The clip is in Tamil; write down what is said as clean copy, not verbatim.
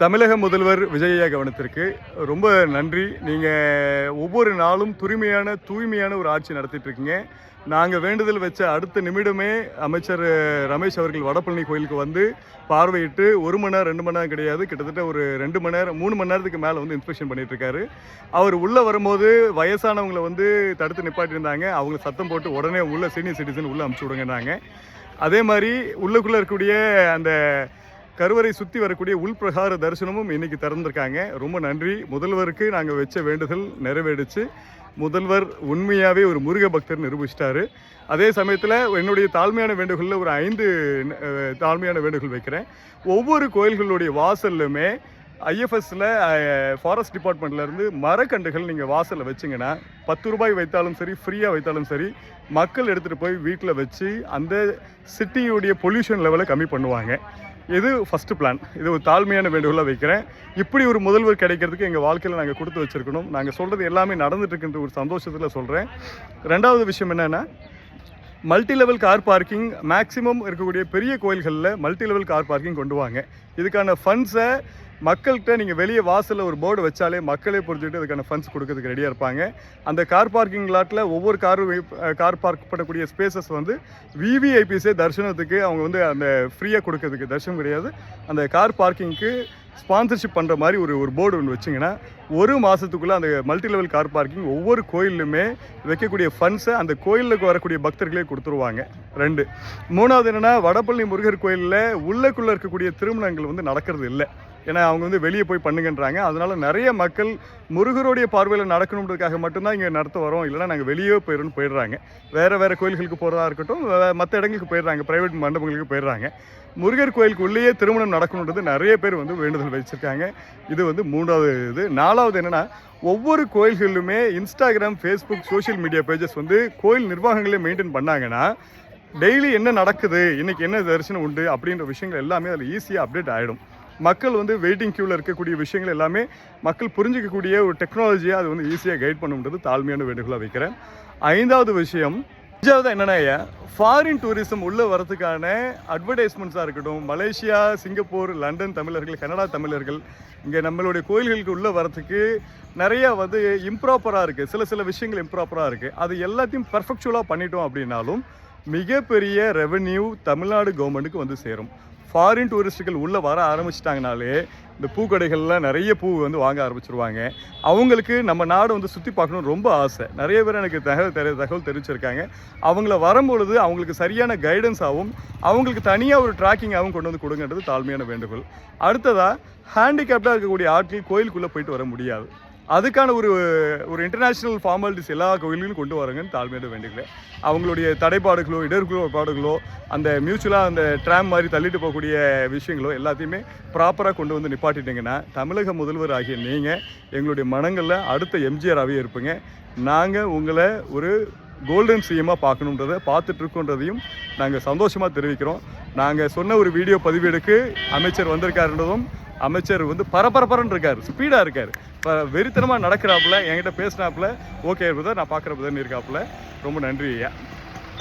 தமிழக முதல்வர் விஜய் ஐயா கவனத்திற்கு ரொம்ப நன்றி. நீங்கள் ஒவ்வொரு நாளும் தூய்மையான ஒரு ஆட்சி நடத்திட்டு இருக்கீங்க. நாங்கள் வேண்டுதல் வச்ச அடுத்த நிமிடமே அமைச்சர் ரமேஷ் அவர்கள் வடபழனி கோயிலுக்கு வந்து பார்வையிட்டு 1 மணி நேரம் 2 மணி நேரம் கிடையாது, கிட்டத்தட்ட ஒரு 2 மணி நேரம் 3 மணி நேரத்துக்கு மேலே வந்து இன்ஸ்பெக்ஷன் பண்ணிட்டு இருக்காரு. அவர் உள்ளே வரும்போது வயசானவங்களை வந்து தடுத்து நிப்பாட்டியிருந்தாங்க. அவங்க சத்தம் போட்டு உடனே உள்ள சீனியர் சிட்டிசன் உள்ளே அமுச்சு விடுங்கன்னாங்க. அதே மாதிரி உள்ளுக்குள்ளே இருக்கக்கூடிய அந்த கருவறை சுற்றி வரக்கூடிய உள்பிரகார தரிசனமும் இன்றைக்கி திறந்திருக்காங்க. ரொம்ப நன்றி. முதல்வருக்கு நாங்கள் வச்ச வேண்டுதல் நிறைவேறிச்சு. முதல்வர் உண்மையாகவே ஒரு முருக பக்தர் நிரூபிச்சிட்டாரு. அதே சமயத்தில் என்னுடைய தாழ்மையான வேண்டுகோளில் ஒரு 5 தாழ்மையான வேண்டுகோள் வைக்கிறேன். ஒவ்வொரு கோயில்களுடைய வாசல்லுமே ஐஎஃப்எஸில் ஃபாரஸ்ட் டிபார்ட்மெண்ட்லேருந்து மரக்கன்றுகள் நீங்கள் வாசலில் வச்சிங்கன்னா 10 ரூபாய் வைத்தாலும் சரி, ஃப்ரீயாக வைத்தாலும் சரி, மக்கள் எடுத்துகிட்டு போய் வீட்டில் வச்சு அந்த சிட்டியுடைய பொல்யூஷன் லெவலை கம்மி பண்ணுவாங்க. இது ஃபஸ்ட்டு பிளான். இது ஒரு தாழ்மையான வேண்டுகோளாக வைக்கிறேன். இப்படி ஒரு முதல்வர் கிடைக்கிறதுக்கு எங்கள் வாழ்க்கையில் நாங்கள் கொடுத்து வச்சுருக்கணும். நாங்கள் சொல்கிறது எல்லாமே நடந்துட்டுருக்குன்ற ஒரு சந்தோஷத்தில் சொல்கிறேன். 2வது விஷயம் என்னென்னா, multi level car parking maximum இருக்கக்கூடிய பெரிய கோயில்களில் மல்டி லெவல் கார் பார்க்கிங் கொண்டு வாங்க. இதுக்கான ஃபண்ட்ஸை மக்கள்கிட்ட நீங்கள் வெளியே வாசலில் ஒரு போர்டு வச்சாலே மக்களே புரிஞ்சுக்கிட்டு அதுக்கான ஃபண்ட்ஸ் கொடுக்கறதுக்கு ரெடியாக இருப்பாங்க. அந்த கார் பார்க்கிங் லாட்டில் ஒவ்வொரு கார் பார்க் பண்ணக்கூடிய ஸ்பேசஸ் வந்து விவிஐபிஸே தரிசனத்துக்கு அவங்க வந்து அந்த ஃப்ரீயாக கொடுக்கறதுக்கு தரிசனம் கிடையாது, அந்த கார் பார்க்கிங்க்கு ஸ்பான்சர்ஷிப் பண்ணுற மாதிரி ஒரு போர்டு ஒன்று வச்சிங்கன்னா 1 மாதத்துக்குள்ளே அந்த மல்டி லெவல் கார் பார்க்கிங் ஒவ்வொரு கோயிலுமே வைக்கக்கூடிய ஃபண்ட்ஸை அந்த கோயிலுக்கு வரக்கூடிய பக்தர்களே கொடுத்துருவாங்க. 2. 3வது என்னென்னா, வடபழனி முருகர் கோயிலில் உள்ளக்குள்ளே இருக்கக்கூடிய திருமணங்கள் வந்து நடக்கிறது இல்லை. ஏன்னா அவங்க வந்து வெளியே போய் பண்ணுங்கன்றாங்க. அதனால் நிறைய மக்கள் முருகருடைய பார்வையில் நடக்கணுன்றதுக்காக மட்டும்தான் இங்கே நடத்த வரோம், இல்லைனா நாங்கள் வெளியே போயிடுறாங்க. வேறு கோயில்களுக்கு போகிறதா இருக்கட்டும், மற்ற இடங்களுக்கு போயிடுறாங்க, ப்ரைவேட் மண்டபங்களுக்கு போயிடுறாங்க. முருகர் கோயிலுக்கு உள்ளேயே திருமணம் நடக்கணுன்றது நிறைய பேர் வந்து வேண்டுதல் வச்சுருக்காங்க. இது வந்து 3வது இது. 4வது என்னென்னா, ஒவ்வொரு கோயில்களிலுமே Instagram, Facebook, social media pages வந்து கோயில் நிர்வாகங்களே மெயின்டைன் பண்ணாங்கன்னா டெய்லி என்ன நடக்குது, இன்றைக்கி என்ன தரிசனம் உண்டு அப்படின்ற விஷயங்கள் எல்லாமே அதில் ஈஸியாக அப்டேட் ஆகிடும். மக்கள் வந்து வெயிட்டிங் க்யூவில் இருக்கக்கூடிய விஷயங்கள் எல்லாமே மக்கள் புரிஞ்சிக்கக்கூடிய ஒரு டெக்னாலஜியாக அது வந்து ஈஸியாக கைட் பண்ணுன்றது தாழ்மையான வேண்டுகோளாக வைக்கிறேன். 5வது விஷயம், 5வது என்னென்னா, ஃபாரின் டூரிசம் உள்ளே வரதுக்கான அட்வர்டைஸ்மெண்ட்ஸாக இருக்கட்டும், மலேசியா, சிங்கப்பூர், லண்டன் தமிழர்கள், கனடா தமிழர்கள் இங்கே நம்மளுடைய கோயில்களுக்கு உள்ளே வரத்துக்கு நிறையா வந்து இம்ப்ராப்பராக இருக்குது. சில விஷயங்கள் இம்ப்ராப்பராக இருக்குது. அது எல்லாத்தையும் பர்ஃபெக்சுவலாக பண்ணிட்டோம் அப்படின்னாலும் மிகப்பெரிய ரெவென்யூ தமிழ்நாடு கவர்மெண்ட்டுக்கு வந்து சேரும். ஃபாரின் டூரிஸ்ட்டுகள் உள்ளே வர ஆரம்பிச்சிட்டாங்கனாலே இந்த பூக்கடைகள்லாம் நிறைய பூ வந்து வாங்க ஆரம்பிச்சிருவாங்க. அவங்களுக்கு நம்ம நாடு வந்து சுற்றி பார்க்கணுன்னு ரொம்ப ஆசை. நிறைய பேர் எனக்கு தகவல் தெரிவிச்சிருக்காங்க. அவங்கள வரும்பொழுது அவங்களுக்கு சரியான கைடன்ஸாகவும் அவங்களுக்கு தனியாக ஒரு ட்ராக்கிங்காகவும் கொண்டு வந்து கொடுங்கன்றது தாழ்மையான வேண்டுகோள். அடுத்ததாக, ஹேண்டிகேப்டாக இருக்கக்கூடிய ஆட்கள் கோயிலுக்குள்ளே போயிட்டு வர முடியாது. அதுக்கான ஒரு இன்டர்நேஷ்னல் ஃபார்மாலிட்டிஸ் எல்லா கோயில்களும் கொண்டு வரங்கன்னு தாழ்மையோட வேண்டிக்கிறேன். அவங்களுடைய தடைப்பாடுகளோ இடர்பாடுகளோ அந்த மியூச்சுவலாக அந்த ட்ராம் மாதிரி தள்ளிட்டு போகக்கூடிய விஷயங்களோ எல்லாத்தையுமே ப்ராப்பராக கொண்டு வந்து நிப்பாட்டிட்டிங்கன்னா தமிழக முதல்வர் ஆகிய நீங்கள் எங்களுடைய மனங்களில் அடுத்த எம்ஜிஆராகவே இருப்பீங்க. நாங்கள் உங்களை ஒரு கோல்டன் சிஎம்மாக பார்க்கணுன்றதை பார்த்துட்ருக்கோன்றதையும் நாங்கள் சந்தோஷமாக தெரிவிக்கிறோம். நாங்கள் சொன்ன ஒரு வீடியோ பதிவேடுக்கு அமைச்சர் வந்திருக்காருன்றதும், அமைச்சர் வந்து பரபரன்னு இருக்கார், ஸ்பீடாக இருக்கார், இப்போ வெறித்தனமாக நடக்கிறாப்புல, என்கிட்ட பேசினாப்புல, ஓகே பிரதர் நான் பார்க்குற பிரதர்னு இருக்காப்புல. ரொம்ப நன்றி ஐயா.